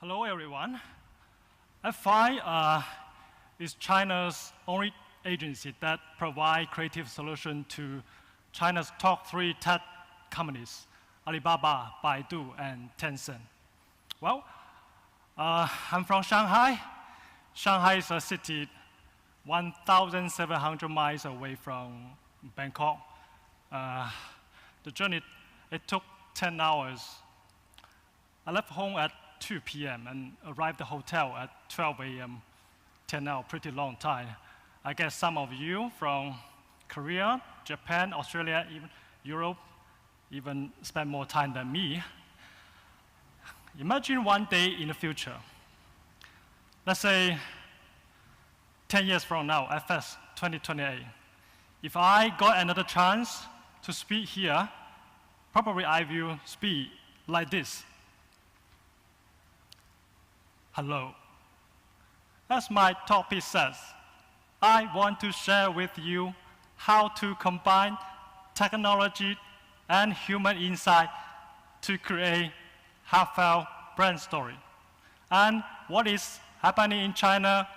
Hello, everyone. F5 is China's only agency that provides creative solutions to China's top 3 tech companies, Alibaba, Baidu, and Tencent. Well, I'm from Shanghai. Shanghai is a city 1,700 miles away from Bangkok. The journey, it took 10 hours. I left home at 2 p.m. and arrived at the hotel at 12 a.m. 10 hours, pretty long time. I guess some of you from Korea, Japan, Australia, even Europe, even spend more time than me. Imagine one day in the future. Let's say 10 years from now, FS 2028. If I got another chance to speak here, probably I will speak like this. Hello. As my topic says, I want to share with you how to combine technology and human insight to create heartfelt brand story, and what is happening in China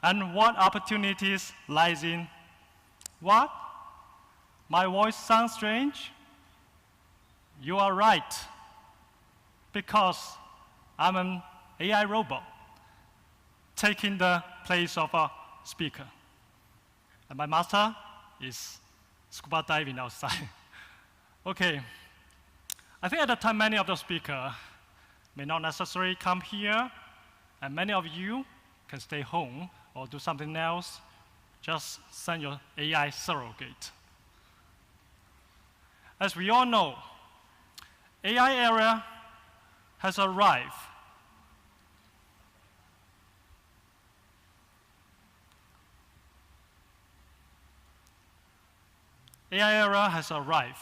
and what opportunities lies in. What? My voice sounds strange? You are right, because I'm an AI robot taking the place of a speaker. And my master is scuba diving outside. Okay, I think at the time many of the speakers may not necessarily come here, and many of you can stay home or do something else. Just send your AI surrogate. As we all know, AI era has arrived. AI era has arrived.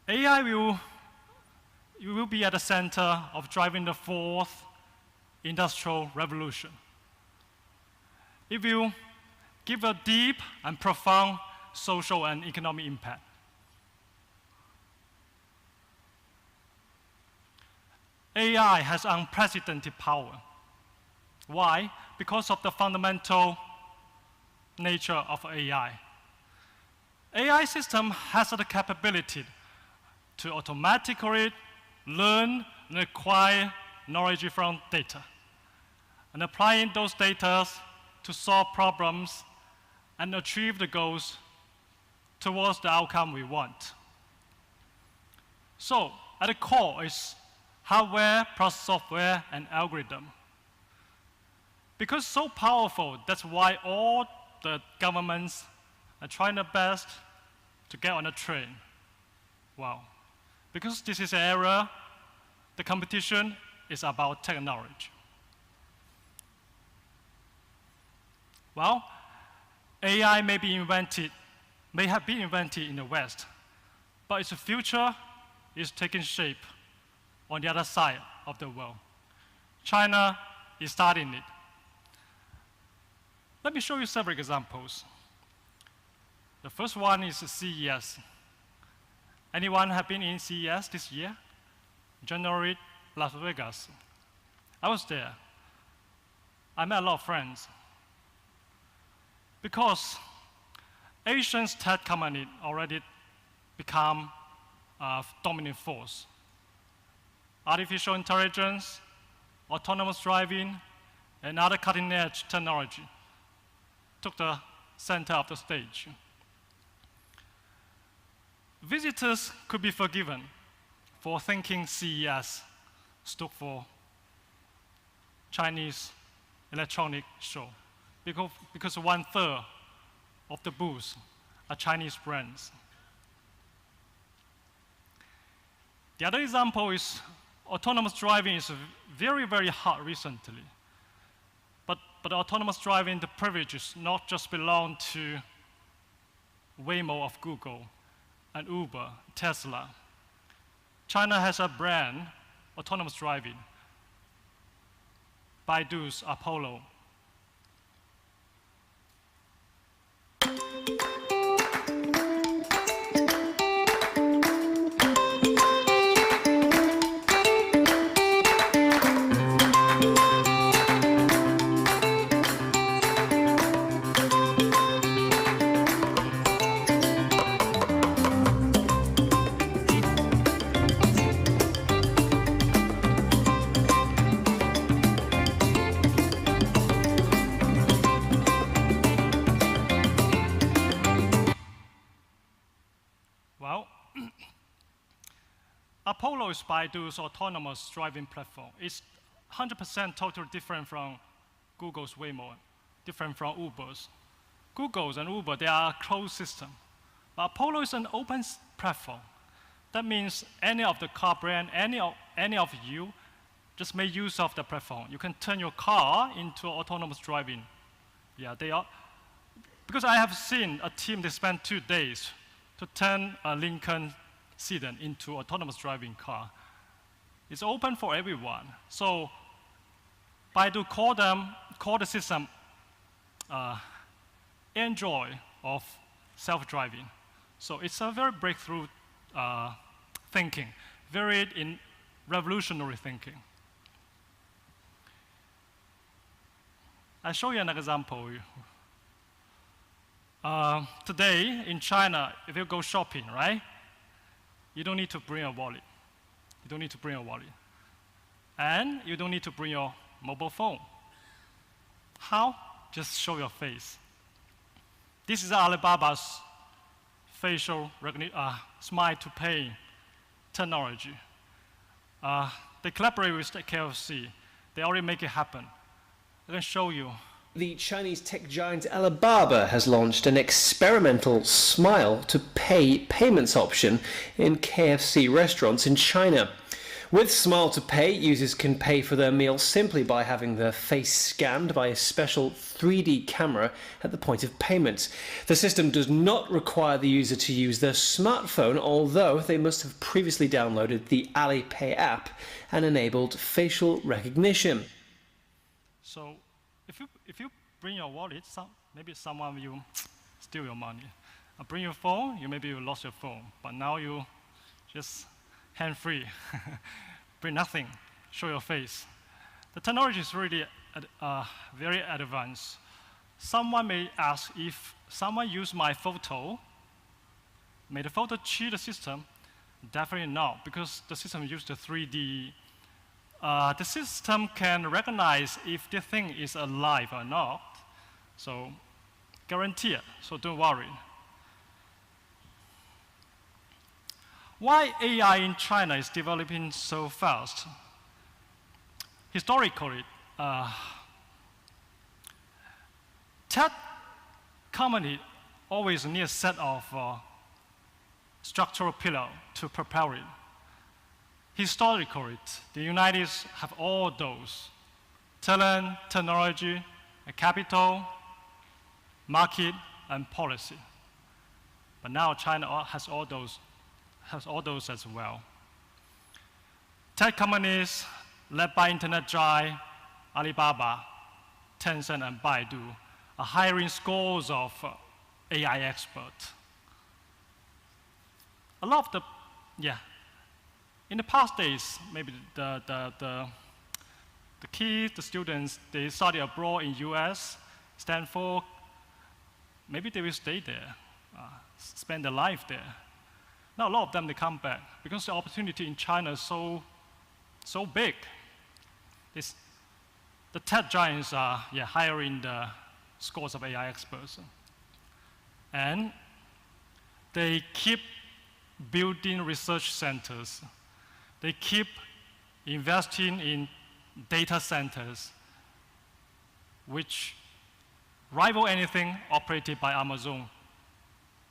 AI will be at the center of driving the fourth industrial revolution. It will give a deep and profound social and economic impact. AI has unprecedented power. Why? Because of the fundamental nature of AI. AI system has the capability to automatically learn and acquire knowledge from data, and applying those data to solve problems and achieve the goals towards the outcome we want. So, at the core is hardware plus software and algorithm. Because so powerful, that's why all the governments are trying their best to get on a train. Wow. Because this is an era, the competition is about technology. Well, AI may have been invented in the West, but its future is taking shape on the other side of the world. China is starting it. Let me show you several examples. The first one is CES. Anyone have been in CES this year? January, Las Vegas. I was there. I met a lot of friends. Because Asia's tech company already become a dominant force. Artificial intelligence, autonomous driving, and other cutting-edge technology took the center of the stage. Visitors could be forgiven for thinking CES stood for Chinese Electronic Show, because 1/3 of the booths are Chinese brands. The other example is autonomous driving is very, very hot recently. But autonomous driving, the privileges not just belong to Waymo of Google and Uber, Tesla. China has a brand, autonomous driving, Baidu's Apollo. Apollo is Baidu's autonomous driving platform. It's 100% totally different from Google's Waymo, different from Uber's. Google's and Uber, they are a closed system. But Apollo is an open platform. That means any of the car brand, any of you, just make use of the platform. You can turn your car into autonomous driving. Yeah, they are. Because I have seen a team, they spent 2 days to turn a Lincoln sedan into autonomous driving car. It's open for everyone. So Baidu call the system Android of self-driving. So it's a very breakthrough thinking, very revolutionary thinking. I'll show you an example. Today in China, if you go shopping, right? You don't need to bring a wallet. You don't need to bring a wallet. And you don't need to bring your mobile phone. How? Just show your face. This is Alibaba's facial smile to pay technology. They collaborate with the KFC. They already make it happen. I can show you. The Chinese tech giant Alibaba has launched an experimental smile to pay payments option in KFC restaurants in China. With Smile to Pay, users can pay for their meal simply by having their face scanned by a special 3D camera at the point of payment. The system does not require the user to use their smartphone, although they must have previously downloaded the Alipay app and enabled facial recognition. So if you bring your wallet, maybe someone will steal your money. Bring your phone, maybe you lost your phone, but now you just hand-free. Bring nothing, show your face. The technology is really very advanced. Someone may ask if someone used my photo, may the photo cheat the system? Definitely not, because the system used the 3D. The system can recognize if the thing is alive or not, so guarantee it, so don't worry. Why AI in China is developing so fast? Historically, tech company always need a set of structural pillars to prepare it. Historically, the United States have all those: talent, technology, capital, market, and policy. But now China has all those as well. Tech companies led by internet giant Alibaba, Tencent, and Baidu are hiring scores of AI experts. A lot of in the past days, maybe the students, they study abroad in US, Stanford, maybe they will stay there, spend their life there. Now a lot of them, they come back because the opportunity in China is so big. The tech giants are hiring the scores of AI experts. And they keep building research centers. They keep investing in data centers, which rival anything operated by Amazon,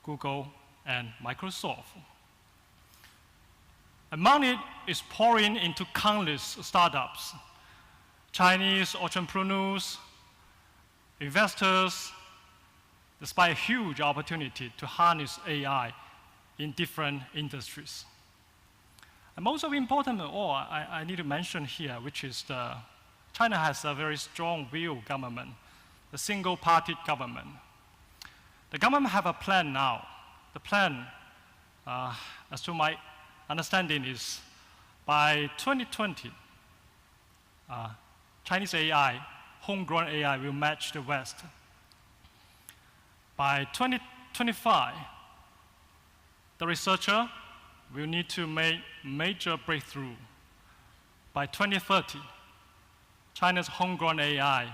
Google, and Microsoft. And money is pouring into countless startups. Chinese entrepreneurs, investors, despite a huge opportunity to harness AI in different industries. And most important of all, I need to mention here, which is China has a very strong will government, the single-party government. The government have a plan now. The plan, as to my understanding, is by 2020, Chinese AI, homegrown AI, will match the West. By 2025, the researcher will need to make major breakthrough. By 2030, China's homegrown AI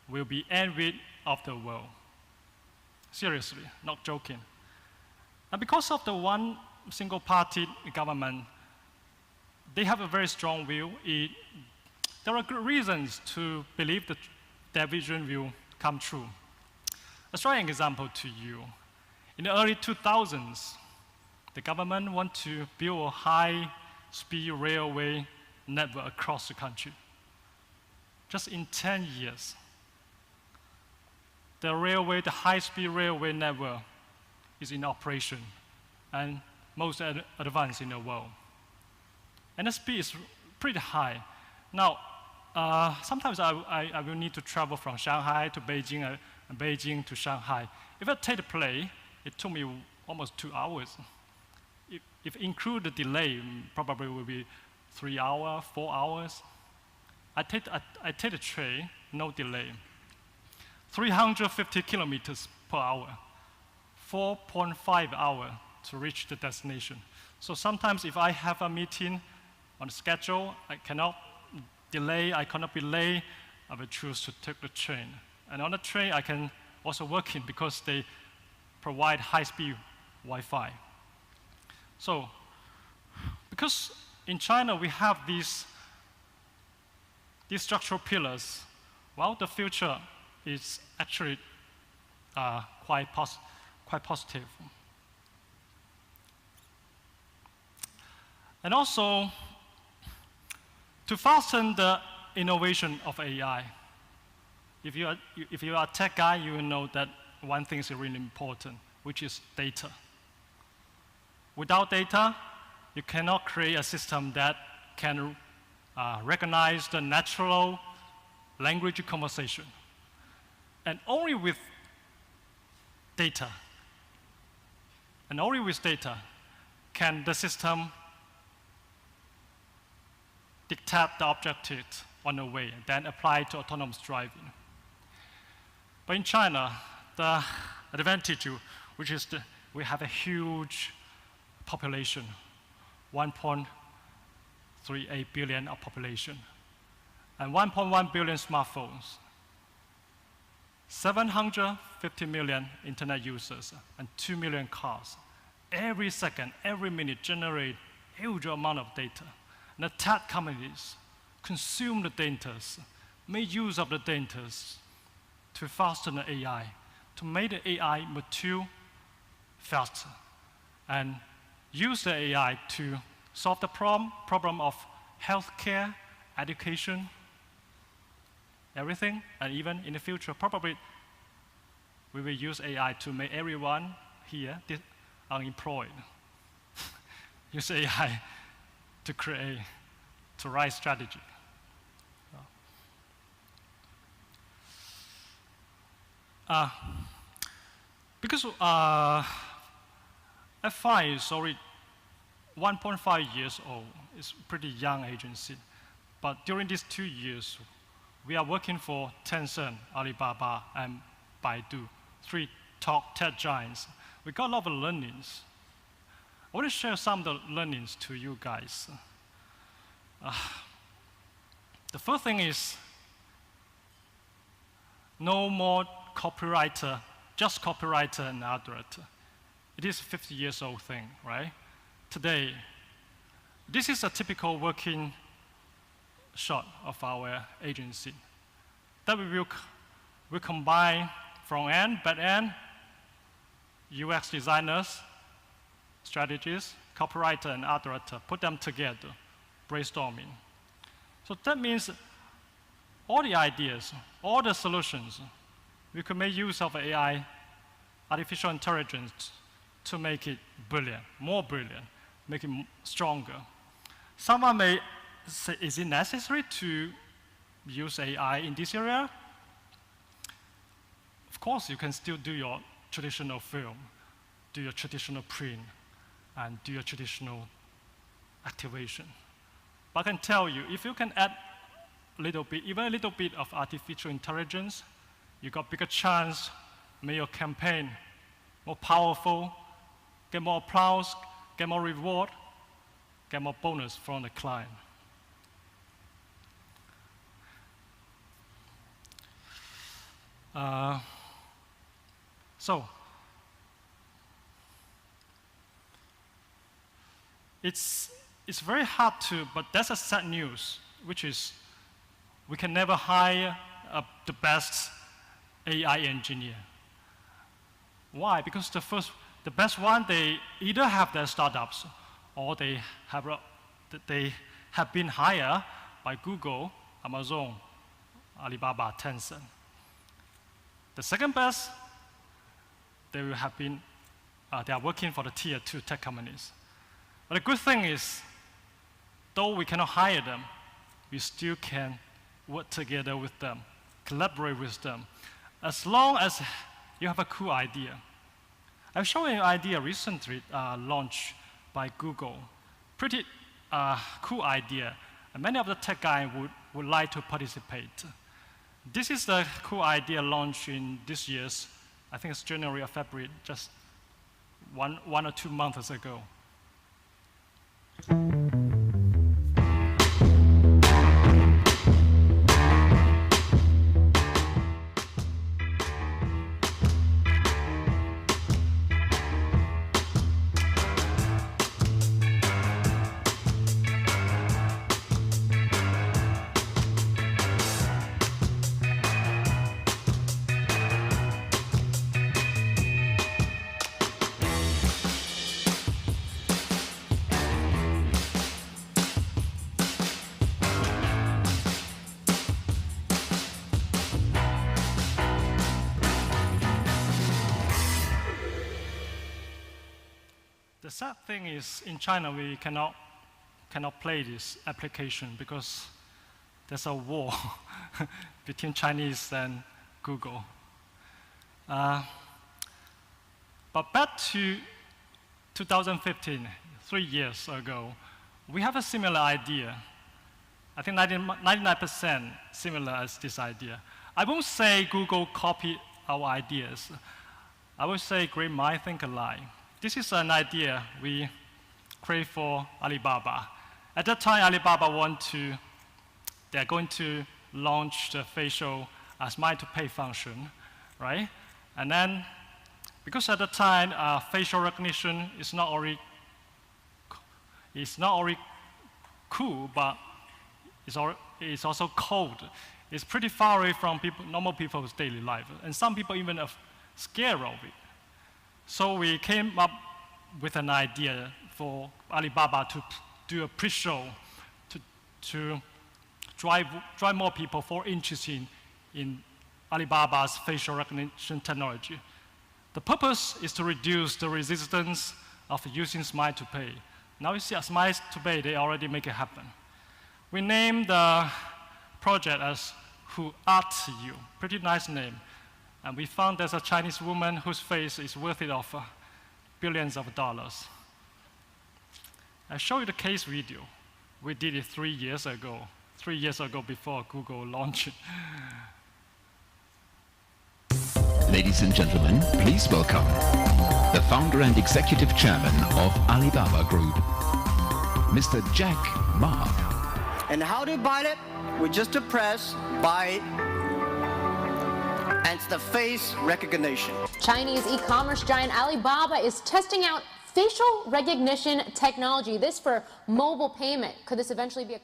will be envy of the world. Seriously, not joking. And because of the one single party government, they have a very strong view. There are good reasons to believe that their vision will come true. I'll show an example to you. In the early 2000s, the government wanted to build a high-speed railway network across the country. Just in 10 years, the high-speed railway network is in operation and most advanced in the world. And the speed is pretty high. Now, sometimes I will need to travel from Shanghai to Beijing and Beijing to Shanghai. If I take the plane, it took me almost 2 hours. If include the delay, probably will be 3 hours, 4 hours. I take the train, no delay. 350 kilometers per hour, 4.5 hours to reach the destination. So sometimes if I have a meeting on the schedule, I cannot be late, I will choose to take the train. And on the train, I can also work in because they provide high-speed Wi-Fi. So, because in China we have these structural pillars, well, the future is actually quite positive. And also, to fasten the innovation of AI, if you are a tech guy, you will know that one thing is really important, which is data. Without data, you cannot create a system that can recognize the natural language conversation. And only with data, can the system dictate the objective on the way, then apply to autonomous driving. But in China, the advantage, which is we have a huge population, 1.38 billion of population, and 1.1 billion smartphones, 750 million internet users, and 2 million cars. Every second, every minute generate huge amount of data. And the tech companies consume the data, make use of the data to fasten the AI, to make the AI mature faster, and use the AI to solve the problem of healthcare, education, everything, and even in the future, probably we will use AI to make everyone here unemployed. Use AI to write strategy. Because F5 is already 1.5 years old, it's a pretty young agency. But during these 2 years, we are working for Tencent, Alibaba, and Baidu, 3 top tech giants. We got a lot of learnings. I want to share some of the learnings to you guys. The first thing is no more copywriter, just copywriter and art director. It is a 50 years old thing, right? Today, this is a typical working shot of our agency. That we will combine front end, back end, UX designers, strategists, copywriter, and art director, put them together, brainstorming. So that means all the ideas, all the solutions, we could make use of AI, artificial intelligence, to make it brilliant, more brilliant, make it stronger. Someone may say, is it necessary to use AI in this area? Of course, you can still do your traditional film, do your traditional print, and do your traditional activation. But I can tell you, if you can add a little bit, even a little bit of artificial intelligence, you got bigger chance, make your campaign more powerful, get more applause, get more reward, get more bonus from the client. So, it's very hard to, but that's a sad news, which is we can never hire the best AI engineer. Why? Because the best one, they either have their startups or they have been hired by Google, Amazon, Alibaba, Tencent. The second best, they are working for the tier 2 tech companies. But the good thing is, though we cannot hire them, we still can work together with them, collaborate with them, as long as you have a cool idea. I've shown you an idea recently launched by Google. Pretty cool idea, and many of the tech guys would like to participate. This is the cool idea launched in this year's, I think it's January or February, just one or 2 months ago. The sad thing is, in China, we cannot play this application because there's a war between Chinese and Google. But back to 2015, 3 years ago, we have a similar idea. I think 99% similar as this idea. I won't say Google copied our ideas. I would say great mind think alike. This is an idea we create for Alibaba. At that time, Alibaba they're going to launch the facial smile to pay function, right? And then, because at the time, facial recognition is not only cool, but it's also cold. It's pretty far away from normal people's daily life, and some people even are scared of it. So we came up with an idea for Alibaba to do a pre-show to drive more people for interest in Alibaba's facial recognition technology. The purpose is to reduce the resistance of using Smile to Pay. Now you see at Smile to Pay, they already make it happen. We named the project as Who Art You, pretty nice name. And we found there's a Chinese woman whose face is worthy of billions of dollars. I show you the case video. We did it 3 years ago before Google launched it. Ladies and gentlemen, please welcome the founder and executive chairman of Alibaba Group, Mr. Jack Ma. And how do you buy it? With just a press, buy, and it's the face recognition. Chinese e-commerce giant Alibaba is testing out facial recognition technology. This for mobile payment. Could this eventually be a...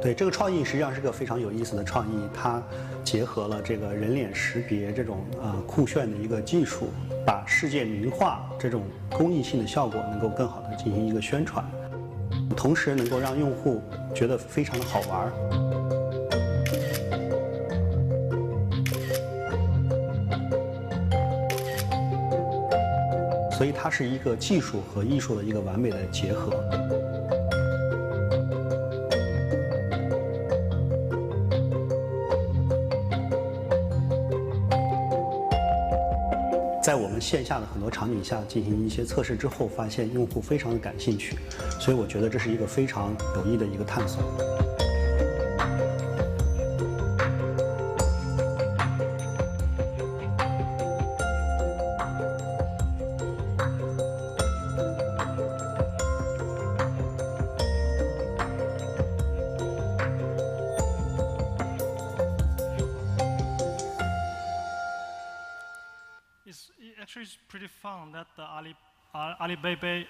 对，这个创意实际上是个非常有意思的创意，它结合了这个人脸识别这种酷炫的一个技术，把世界名画这种公益性的效果能够更好的进行一个宣传，同时能够让用户觉得非常的好玩。所以它是一个技术和艺术的一个完美的结合。在我们线下的很多场景下进行一些测试之后，发现用户非常的感兴趣，所以我觉得这是一个非常有益的一个探索。It actually is pretty fun that the Alipay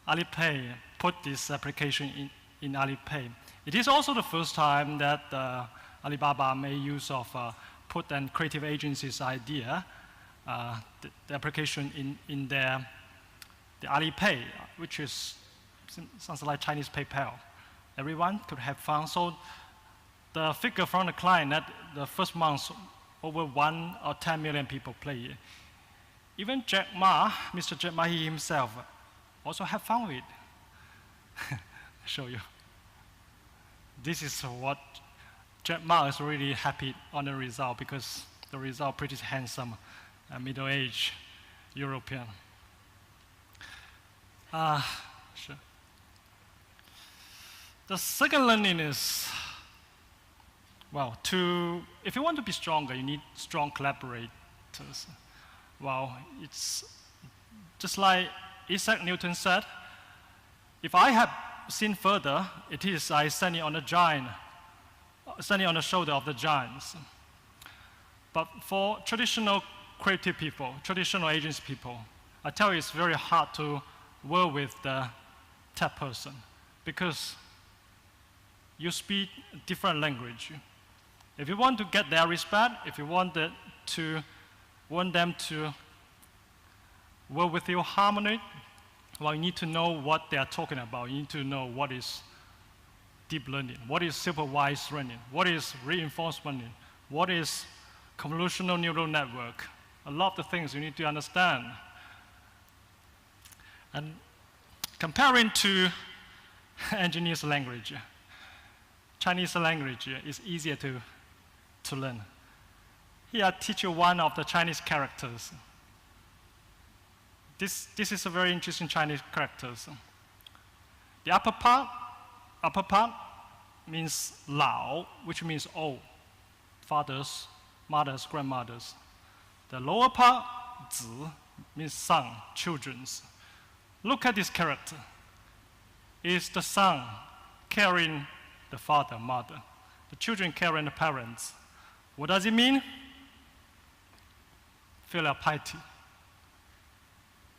Alipay put this application in Alipay. It is also the first time that Alibaba made use of put and creative agency's idea, the application in the Alipay, which sounds like Chinese PayPal. Everyone could have fun. So the figure from the client that the first month over 1 or 10 million people play it. Even Jack Ma, Mr. Jack Ma, he himself also have fun with it. I'll show you. This is what Jack Ma is really happy on the result because the result pretty handsome, middle-aged European. Sure. The second learning is, well, if you want to be stronger, you need strong collaborators. Well, it's just like Isaac Newton said, if I have seen further, it is I stand on standing on the shoulder of the giants. But for traditional creative people, traditional agency people, I tell you it's very hard to work with the tech person because you speak a different language. If you want to get their respect, if you want them to work with you harmony, well, you need to know what they are talking about. You need to know what is deep learning, what is supervised learning, what is reinforcement learning, what is convolutional neural network. A lot of things you need to understand. And comparing to engineer's language, Chinese language is easier to learn. Here I teach you one of the Chinese characters. This is a very interesting Chinese characters. The upper part means Lao, which means old, fathers, mothers, grandmothers. The lower part, Zi, means son, children's. Look at this character. It's the son carrying the father, mother. The children carrying the parents. What does it mean? Filial piety.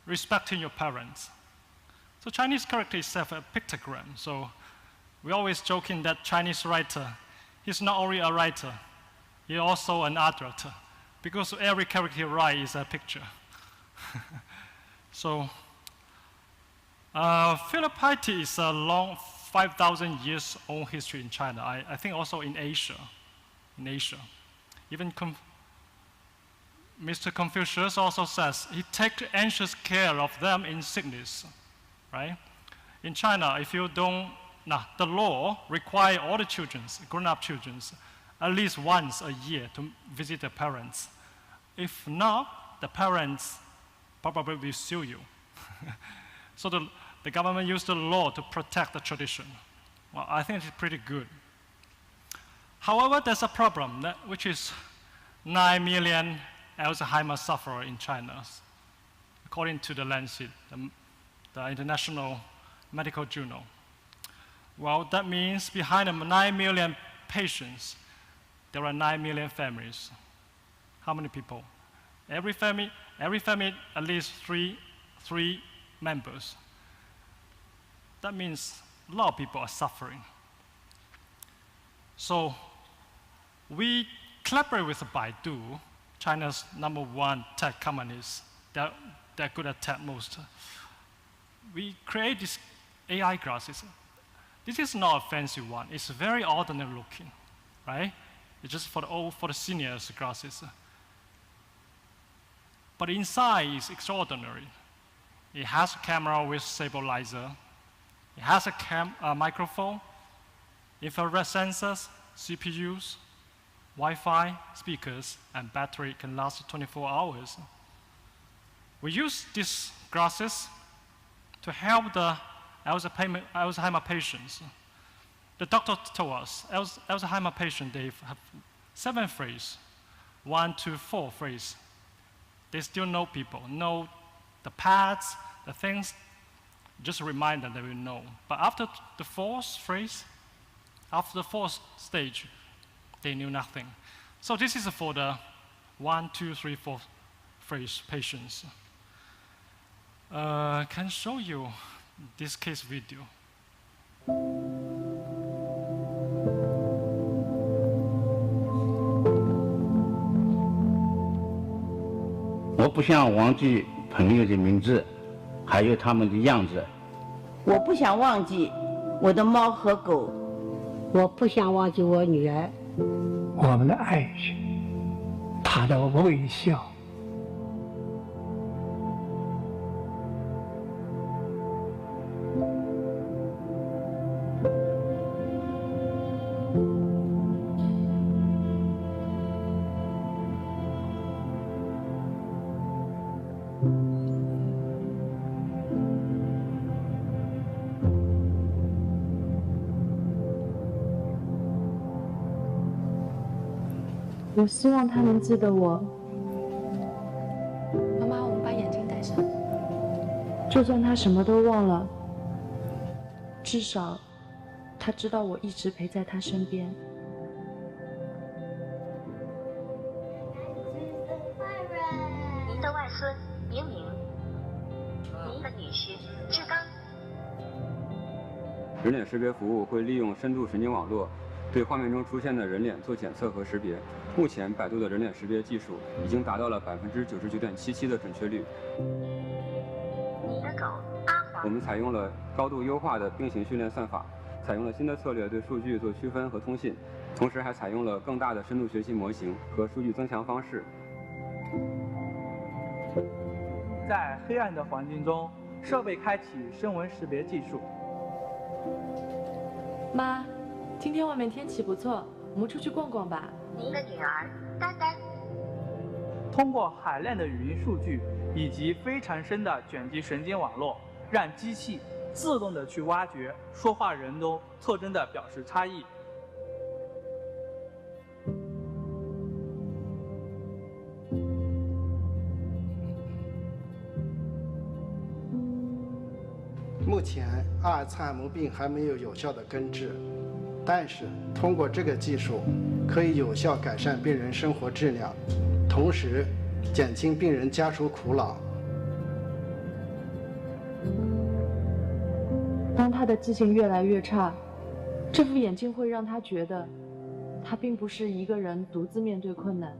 Respecting your parents. So Chinese character is a pictogram. So we're always joking that Chinese writer, he's not only a writer, he's also an art director. Because every character he writes is a picture. So filial piety is a long 5,000 years old history in China. I think also in Asia. Even Mr. Confucius also says he takes anxious care of them in sickness, right? In China, if you don't, the law requires all the children, grown-up children, at least once a year to visit their parents. If not, the parents probably will sue you. So the government used the law to protect the tradition. Well, I think it's pretty good. However, there's a problem, which is 9 million Alzheimer's sufferers in China, according to the Lancet, the International Medical Journal. Well, that means behind the 9 million patients, there are 9 million families. How many people? Every family at least three members. That means a lot of people are suffering. So we collaborate with Baidu, China's #1 tech companies. They're good at tech most. We create these AI glasses. This is not a fancy one. It's very ordinary looking, right? It's just for the seniors glasses. But inside is extraordinary. It has a camera with stabilizer. It has a microphone, infrared sensors, CPUs, Wi-Fi, speakers, and battery can last 24 hours. We use these glasses to help the Alzheimer patients The doctor told us, Alzheimer patient, they have 7 phrase, 1 to 4 phrase. They still know people, know the paths, the things, just remind them they will know. But after the 4th phrase, after the 4th stage, they knew nothing. So this is for the 1, 2, 3, 4 phrase patients. Can show you this case video. 我不想忘记朋友的名字，还有他们的样子。我不想忘记我的猫和狗。我不想忘记我女儿。我们的爱人，她的微笑。 我希望他能记得我。妈妈，我们把眼镜戴上。就算他什么都忘了，至少他知道我一直陪在他身边。您的外孙明明，您的女婿志刚。人脸识别服务会利用深度神经网络，对画面中出现的人脸做检测和识别。 目前，百度的人脸识别技术已经达到了99.77%的准确率。你的狗阿黄。我们采用了高度优化的并行训练算法，采用了新的策略对数据做区分和通信，同时还采用了更大的深度学习模型和数据增强方式。在黑暗的环境中，设备开启声纹识别技术。妈，今天外面天气不错，我们出去逛逛吧。 您的女儿丹丹，通过海量的语音数据以及非常深的卷积神经网络，让机器自动的去挖掘说话人中特征的表示差异。目前，阿尔茨海默病还没有有效的根治。 但是，通过这个技术，可以有效改善病人生活质量，同时减轻病人家属苦恼。当他的记性越来越差，这副眼镜会让他觉得，他并不是一个人独自面对困难。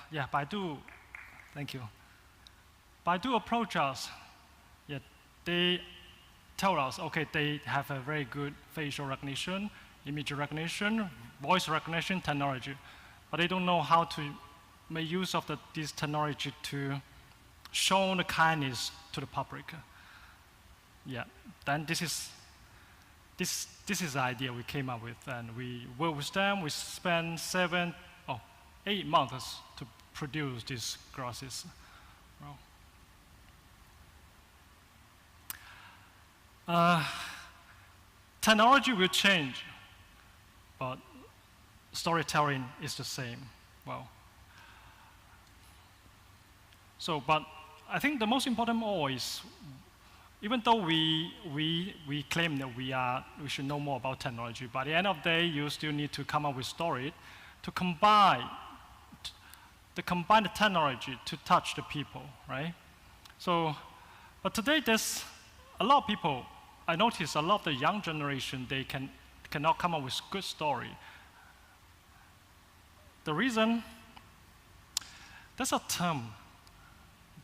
Yeah, Baidu, thank you. Baidu approached us. Yeah, they told us, okay, they have a very good facial recognition, image recognition, voice recognition technology, but they don't know how to make use of this technology to show the kindness to the public. Yeah, then this is the idea we came up with, and we worked with them. We spent 8 months to produce these glasses. Well, technology will change, but storytelling is the same. Well, but I think the most important of all is, even though we claim that we should know more about technology, but at the end of the day, you still need to come up with story to combine the technology to touch the people, right? So, but today there's a lot of people, I notice a lot of the young generation, they cannot come up with good story. The reason, there's a term,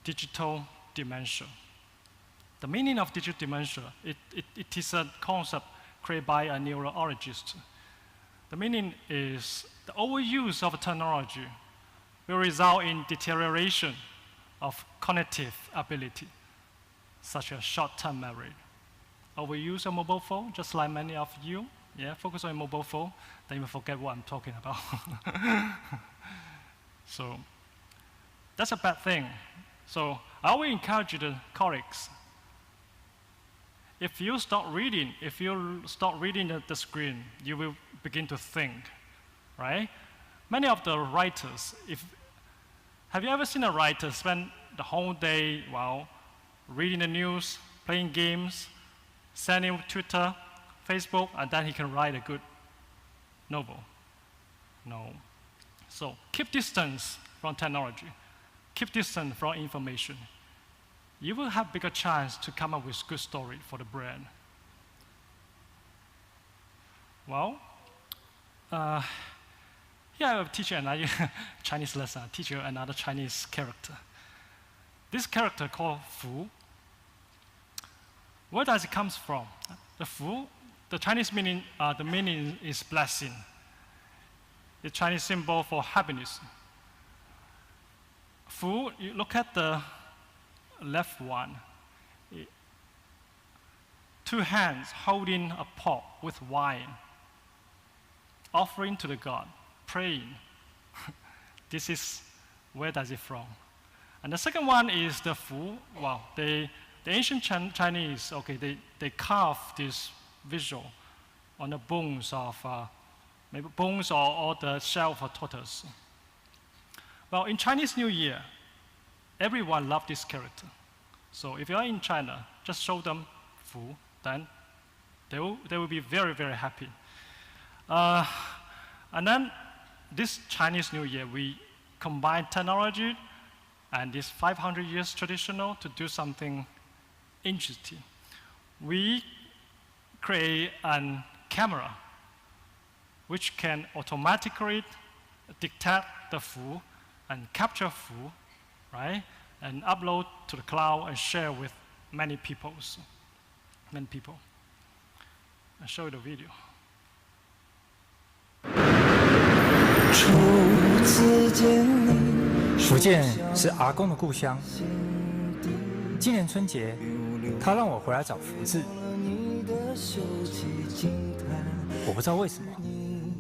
digital dementia. The meaning of digital dementia, it is a concept created by a neurologist. The meaning is the overuse of technology will result in deterioration of cognitive ability, such as short-term memory, overuse your mobile phone, just like many of you. Yeah, focus on your mobile phone, then you forget what I'm talking about. So that's a bad thing. So I will encourage you, the colleagues, if you start reading the screen, you will begin to think, right? Many of the writers, have you ever seen a writer spend the whole day, reading the news, playing games, sending Twitter, Facebook, and then he can write a good novel? No. So keep distance from technology. Keep distance from information. You will have bigger chance to come up with good story for the brand. Well, here I will teach you another Chinese lesson. I'll teach you another Chinese character. This character called Fu. Where does it come from? The Fu, the Chinese meaning, the meaning is blessing. The Chinese symbol for happiness. Fu, you look at the left one. 2 hands holding a pot with wine, offering to the god, praying. This is, where does it from? And the second one is the Fu. The ancient Chinese, they carve this visual on the bones of, maybe bones or the shell of a tortoise. Well, in Chinese New Year, everyone loves this character. So if you are in China, just show them Fu, then they will be very, very happy. And then this Chinese New Year, we combine technology and this 500 years traditional to do something interesting. We create a camera which can automatically detect the Fu and capture Fu, right? And upload to the cloud and share with many people. I'll show you the video. 福建是阿公的故乡。今年春节，他让我回来找福字。我不知道为什么，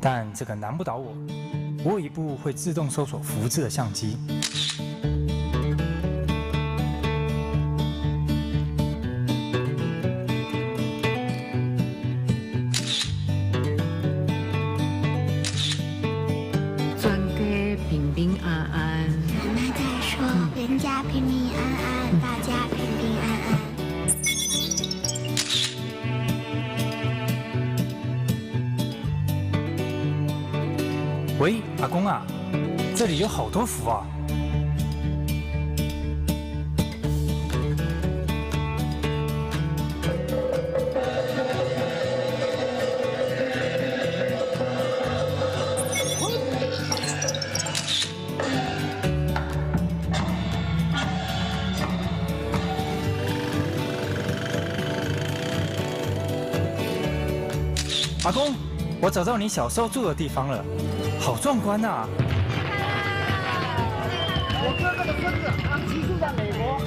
但这个难不倒我。我有一部会自动搜索福字的相机。专给平平安安。妈妈在说，人家平平安安，大家平平安安。 喂，阿公啊，这里有好多福啊！阿公，我找到你小时候住的地方了。 好壮观呐！我哥哥的孙子长期住在美国，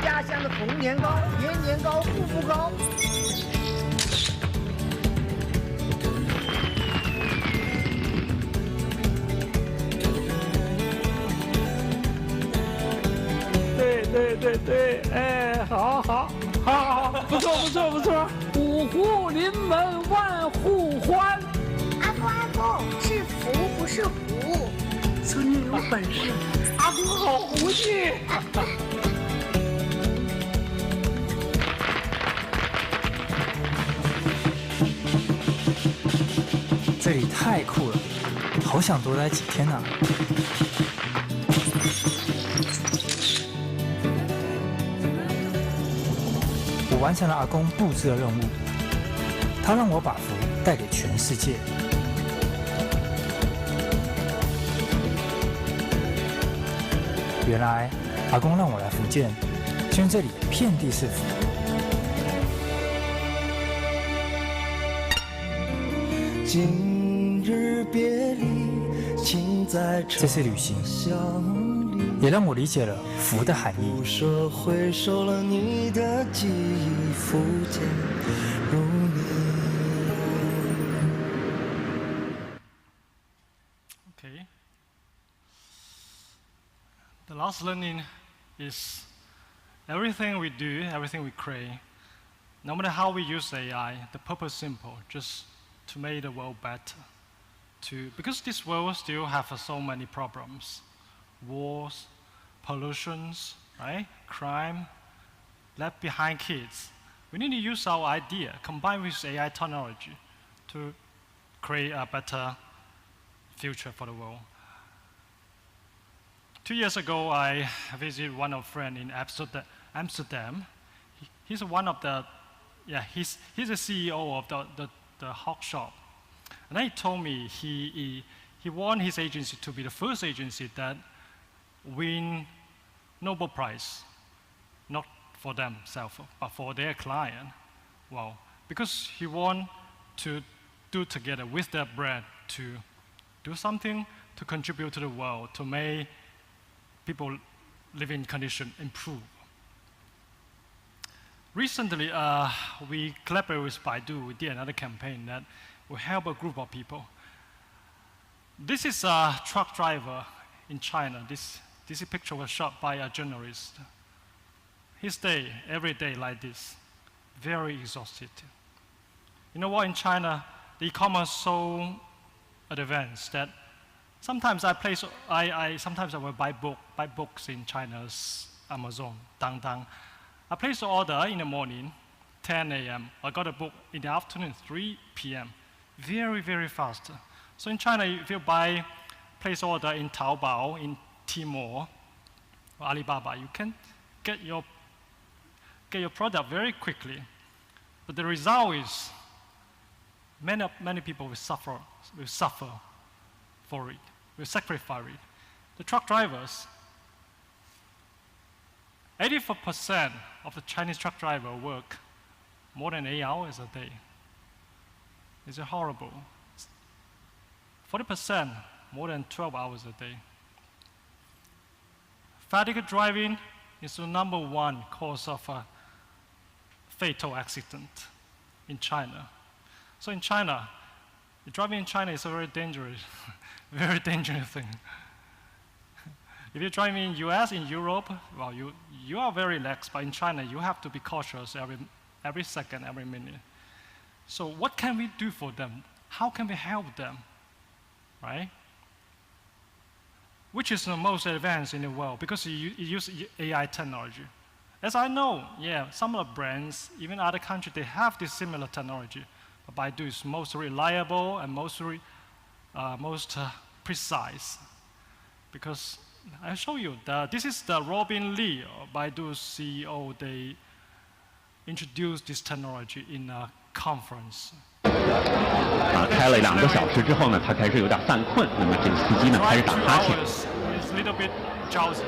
家乡的逢年糕、年年糕、步步高。对，哎，好，不错，五户临门万户欢。 阿公是福不是虎，孙女有本事，阿公好福气。这里太酷了，好想多待几天啊！我完成了阿公布置的任务，他让我把福带给全世界。 原来阿公让我来福建，是因为这里遍地是福。今日别离，请在这次旅行也让我理解了福的含义。说回收了你的记忆，复见如你。Okay. The last learning is everything we do, everything we create, no matter how we use AI, the purpose is simple, just to make the world better. Because this world still has so many problems, wars, pollutions, right? Crime, left behind kids. We need to use our idea combined with AI technology to create a better future for the world. 2 years ago, I visited one of a friend in Amsterdam. He's one of the, he's the CEO of the hawk shop. And he told me he want his agency to be the first agency that win Nobel Prize, not for themselves, but for their client. Well, because he want to do together with their brand to do something to contribute to the world, to make people living condition improve. Recently, we collaborated with Baidu. We did another campaign that will help a group of people. This is a truck driver in China. This picture was shot by a journalist. His day, every day like this, very exhausted. You know what, in China, the e-commerce is so advanced that sometimes sometimes I will buy books in China's Amazon, Dangdang. I place the order in the morning, 10 a.m. I got a book in the afternoon, 3 p.m. Very, very fast. So in China, if you place order in Taobao, in Tmall, or Alibaba, you can get your product very quickly. But the result is many people will suffer for it, will sacrifice it. The truck drivers, 84% of the Chinese truck driver work more than 8 hours a day. It's horrible. 40% more than 12 hours a day. Fatigue driving is the #1 cause of a fatal accident in China. So in China, driving in China is a very dangerous, very dangerous thing. If you're driving in US, in Europe, well, you are very relaxed, but in China, you have to be cautious every second, every minute. So what can we do for them? How can we help them, right? Which is the most advanced in the world because you use AI technology. As I know, some of the brands, even other countries, they have this similar technology. But Baidu is most reliable and most precise. Because I show you, this is the Robin Li, Baidu's CEO. They introduced this technology in a conference. 开了2个小时之后呢，他开始有点犯困，那么这个司机呢开始打哈欠。It's a little bit drowsy.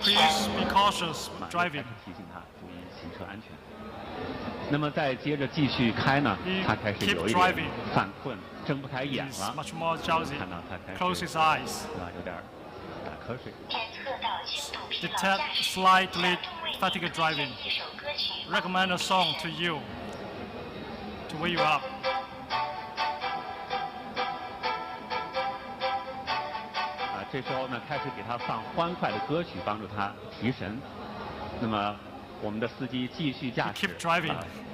Please be cautious driving. 提醒他注意行车安全。那么再接着继续开呢，他开始有一点犯困，睁不开眼了。Much more drowsy. 看到他开始 close his eyes. 有点打瞌睡。Detect slightly fatigue driving. Recommend a song to you to wake you up. 这时候呢，开始给他放欢快的歌曲，帮助他提神。那么我们的司机继续驾驶，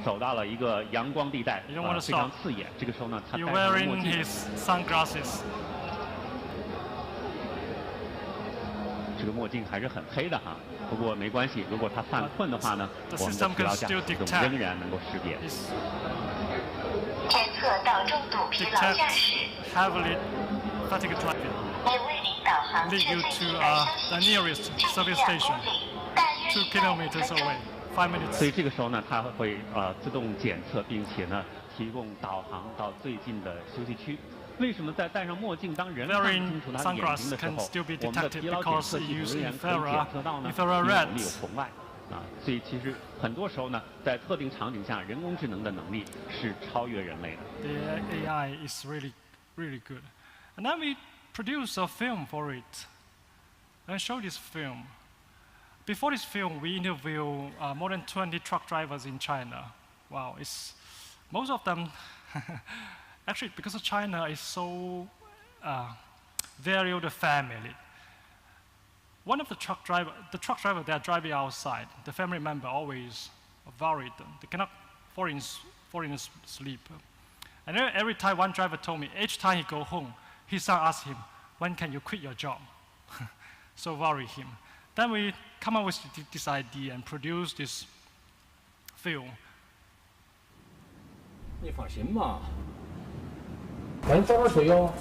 走到了一个阳光地带，非常刺眼。这个时候呢，他戴上了墨镜。这个墨镜还是很黑的哈，不过没关系，如果他犯困的话呢，我们的疲劳驾驶系统仍然能够识别。检测到重度疲劳驾驶。Heavily fatigue driving. Lead you to the nearest service station, 2 kilometers away, 5 minutes. 所以这个时候呢，它会自动检测，并且呢提供导航到最近的休息区。为什么在戴上墨镜，当人看不清楚他的眼睛的时候，我们的疲劳检测系统人员可以检测到呢？因为我们有红外所以其实很多时候呢，在特定场景下，人工智能的能力是超越人类的。The AI is really, really good. And then we produced a film for it and showed this film. Before this film, we interviewed more than 20 truck drivers in China. Wow, most of them, actually, because of China is so value the family. One of the truck driver they are driving outside, the family member always worried them. They cannot fall in sleep. And every time one driver told me, each time he go home, his son asked him, when can you quit your job? So worry him. Then we come up with this idea and produce this film. 你放心吧，赶紧早点睡哟。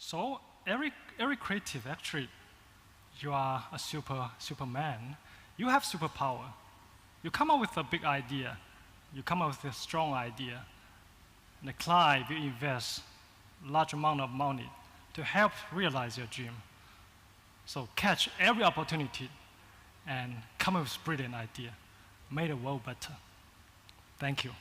So every creative, actually, you are a Superman. You have superpower. You come up with a big idea. You come up with a strong idea. And the client will invest large amount of money to help realize your dream. So catch every opportunity and come up with a brilliant idea. Make the world better. Thank you.